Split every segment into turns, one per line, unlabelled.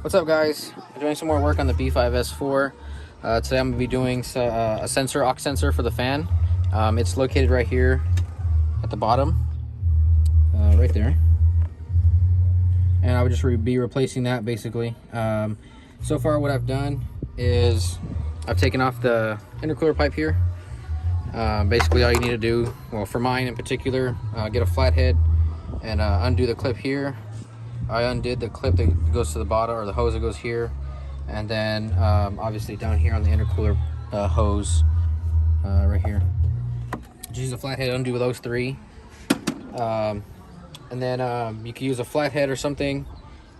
What's up, guys? I'm doing some more work on the B5S4. Today I'm going to be doing a aux sensor for the fan. It's located right here at the bottom, right there. And I would just be replacing that basically. So far what I've done is I've taken off the intercooler pipe here. Basically all you need to do, well for mine in particular, get a flathead and undo the clip here. I undid the clip that goes to the bottom, or the hose that goes here, and then obviously down here on the intercooler hose right here. Just use a flathead, undo those three, and then you can use a flathead or something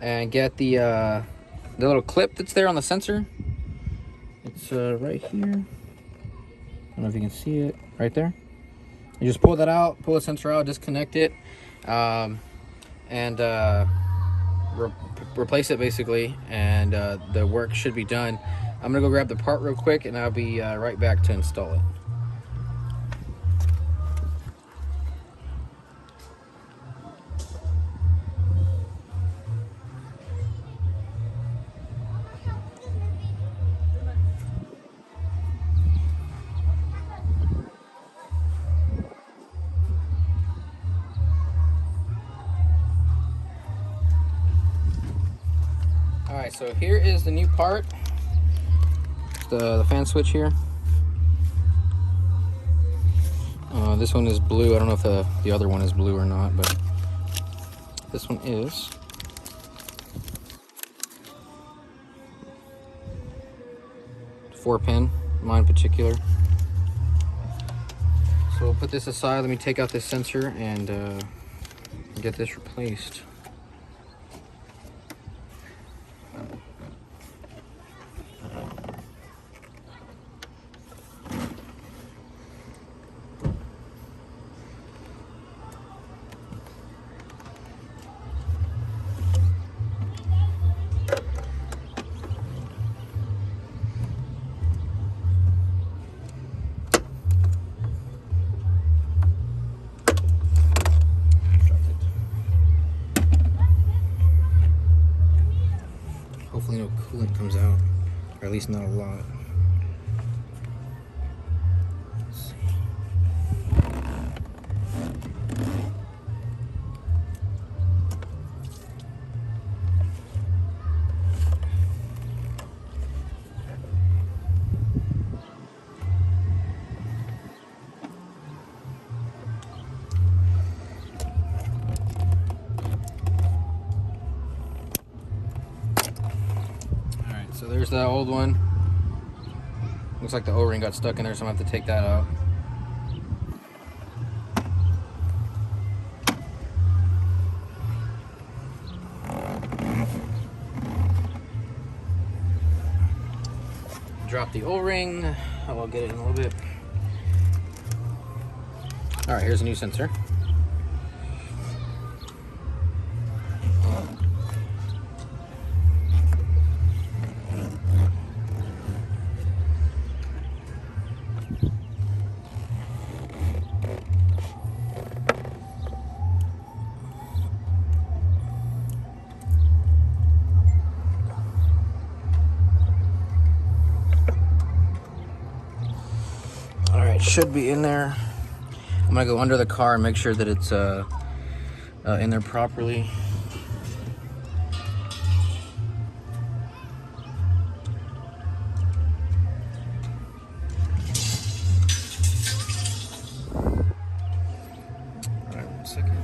and get the little clip that's there on the sensor. It's right here. I don't know if you can see it right there. You just pull that out, pull the sensor out, disconnect it, and replace it basically, and the work should be done. I'm gonna go grab the part real quick and I'll be right back to install it. Alright, so here is the new part. The fan switch here. This one is blue. I don't know if the other one is blue or not, but this one is. 4-pin, mine in particular. So we'll put this aside. Let me take out this sensor and get this replaced. Hopefully no coolant comes out, or at least not a lot. Let's see. So there's the old one. Looks like the O-ring got stuck in there, so I'm gonna have to take that out. Drop the O-ring. I'll get it in a little bit. All right, here's a new sensor. Should be in there. I'm gonna go under the car and make sure that it's in there properly. All right, 1 second.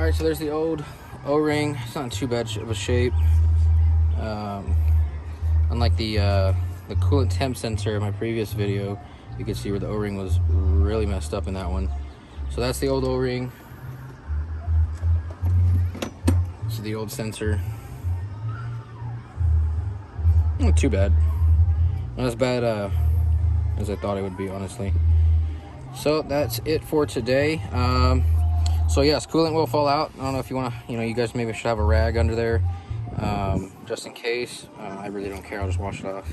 Alright, so there's the old O-ring. It's not too bad of a shape. Unlike the coolant temp sensor in my previous video, you can see where the O-ring was really messed up in that one. So that's the old O-ring. This is the old sensor. Not too bad. Not as bad as I thought it would be, honestly. So that's it for today. So yes, coolant will fall out. I don't know if you want to, you guys maybe should have a rag under there, just in case. I really don't care. I'll just wash it off.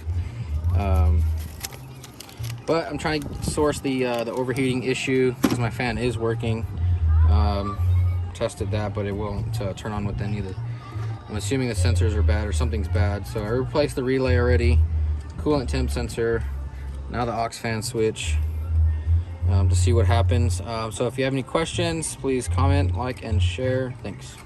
But I'm trying to source the overheating issue because my fan is working. Tested that, but it won't turn on with that either. I'm assuming the sensors are bad or something's bad. So I replaced the relay already, coolant temp sensor, now the aux fan switch, to see what happens. So if you have any questions, please comment, like, and share. Thanks.